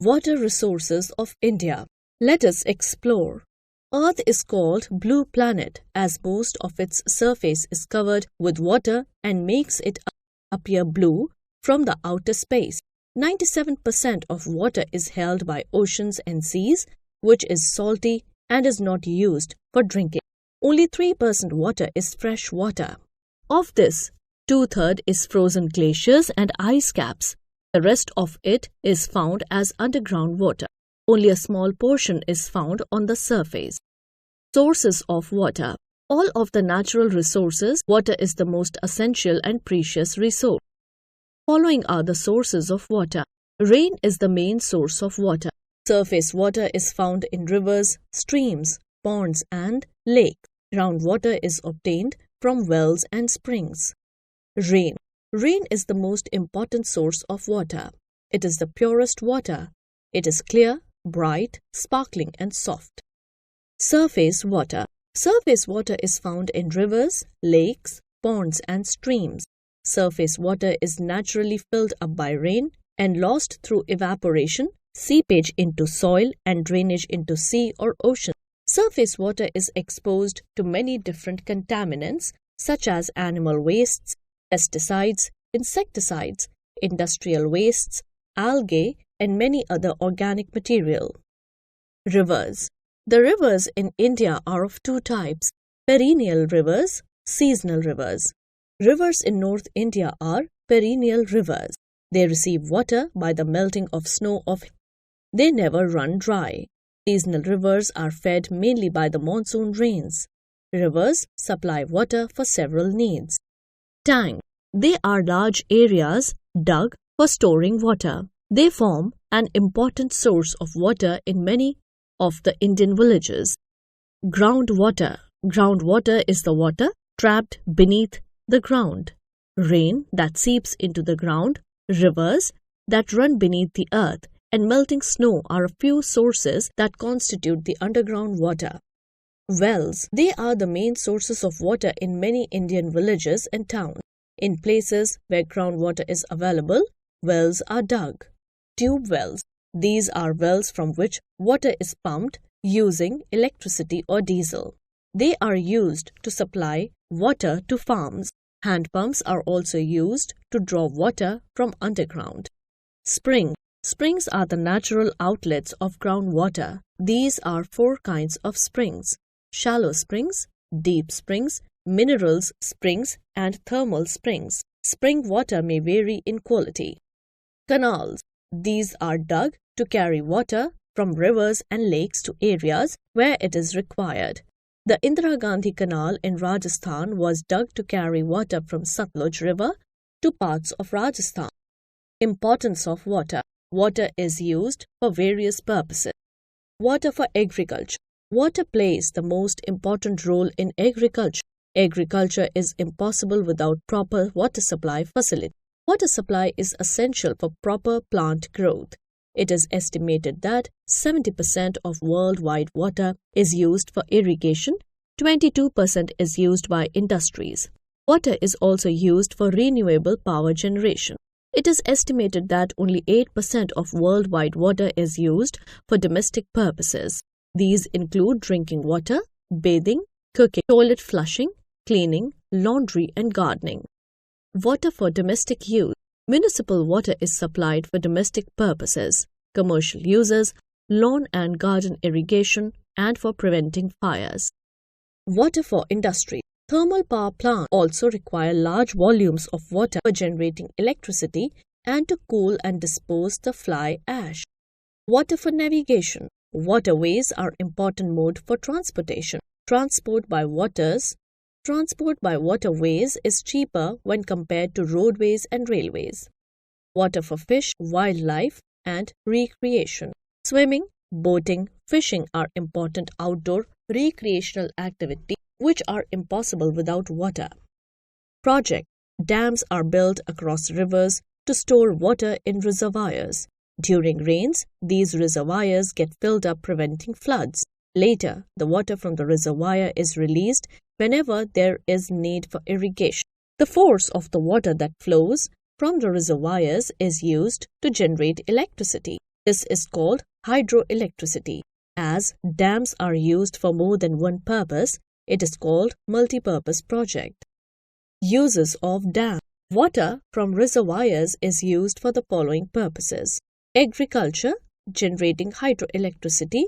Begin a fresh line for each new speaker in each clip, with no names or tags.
Water resources of India. Let us explore. Earth is called blue planet as most of its surface is covered with water and makes it appear blue from the outer space. 97% of water is held by oceans and seas, which is salty and is not used for drinking. Only 3% water is fresh water. Of this, 2/3 is frozen glaciers and ice caps. The rest of it is found as underground water. Only a small portion is found on the surface. Sources of water. All of the natural resources, water is the most essential and precious resource. Following are the sources of water. Rain is the main source of water. Surface water is found in rivers, streams, ponds and lakes. Groundwater is obtained from wells and springs. Rain. Rain is the most important source of water. It is the purest water. It is clear, bright, sparkling and soft. Surface water. Surface water is found in rivers, lakes, ponds and streams. Surface water is naturally filled up by rain and lost through evaporation, seepage into soil and drainage into sea or ocean. Surface water is exposed to many different contaminants such as animal wastes, pesticides, insecticides, industrial wastes, algae, and many other organic material. Rivers. The rivers in India are of two types: perennial rivers, seasonal rivers. Rivers in North India are perennial rivers. They receive water by the melting of snow. They never run dry. Seasonal rivers are fed mainly by the monsoon rains. Rivers supply water for several needs. Tank. They are large areas dug for storing water. They form an important source of water in many of the Indian villages. Groundwater. Groundwater is the water trapped beneath the ground. Rain that seeps into the ground, rivers that run beneath the earth, and melting snow are a few sources that constitute the underground water. Wells. They are the main sources of water in many Indian villages and towns. In places where groundwater is available, wells are dug. Tube wells. These are wells from which water is pumped using electricity or diesel. They are used to supply water to farms. Hand pumps are also used to draw water from underground. Spring. Springs are the natural outlets of groundwater. These are 4 kinds of springs: shallow springs, deep springs, minerals springs, and thermal springs. Spring water may vary in quality. Canals. These are dug to carry water from rivers and lakes to areas where it is required. The Indira Gandhi Canal in Rajasthan was dug to carry water from Satluj River to parts of Rajasthan. Importance of water. Water is used for various purposes. Water for agriculture. Water plays the most important role in agriculture. Agriculture is impossible without proper water supply facility. Water supply is essential for proper plant growth. It is estimated that 70% of worldwide water is used for irrigation, 22% is used by industries. Water is also used for renewable power generation. It is estimated that only 8% of worldwide water is used for domestic purposes. These include drinking water, bathing, cooking, toilet flushing, cleaning, laundry and gardening. Water for domestic use. Municipal water is supplied for domestic purposes, commercial uses, lawn and garden irrigation, and for preventing fires. Water for industry. Thermal power plants also require large volumes of water for generating electricity and to cool and dispose the fly ash. Water for navigation. Waterways are important mode for transportation. Transport by waterways is cheaper when compared to roadways and railways. Water for fish, wildlife, and recreation. Swimming, boating, fishing are important outdoor recreational activities which are impossible without water. Project. Dams are built across rivers to store water in reservoirs. During rains, these reservoirs get filled up, preventing floods. Later, the water from the reservoir is released whenever there is need for irrigation. The force of the water that flows from the reservoirs is used to generate electricity. This is called hydroelectricity. As dams are used for more than one purpose, it is called multi-purpose project. Uses of dam. Water from reservoirs is used for the following purposes: agriculture, generating hydroelectricity;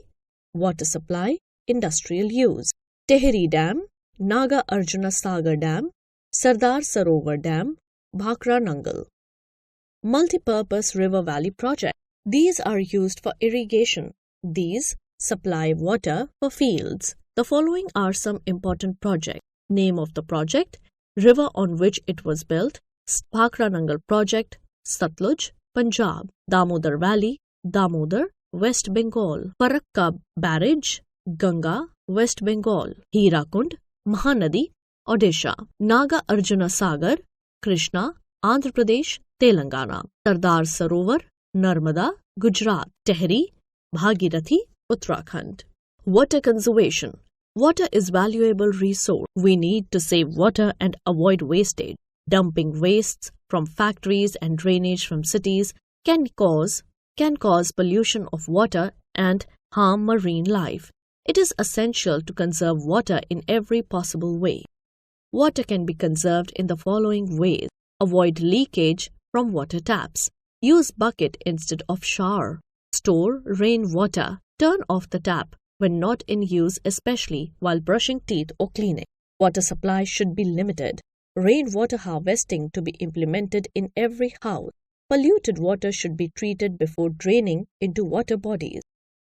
water supply, industrial use. Tehri Dam, Naga Arjuna Sagar Dam, Sardar Sarovar Dam, Bhakra Nangal. Multi-purpose river valley project. These are used for irrigation. These supply water for fields. The following are some important projects. Name of the project, river on which it was built: Bhakra Nangal project, Satluj, Punjab. Damodar Valley, Damodar, West Bengal. Farakka barrage, Ganga, West Bengal. Hirakund, Mahanadi, Odisha. Naga Arjuna Sagar, Krishna, Andhra Pradesh, Telangana. Sardar Sarovar, Narmada, Gujarat. Tehri, Bhagirathi, Uttarakhand. Water conservation. Water is valuable resource. We need to save water and avoid wastage. Dumping wastes from factories and drainage from cities can cause pollution of water and harm marine life. It is essential to conserve water in every possible way. Water can be conserved in the following ways: avoid leakage from water taps. Use bucket instead of shower. Store rainwater. Turn off the tap when not in use, especially while brushing teeth or cleaning. Water supply should be limited. Rainwater harvesting to be implemented in every house. Polluted water should be treated before draining into water bodies.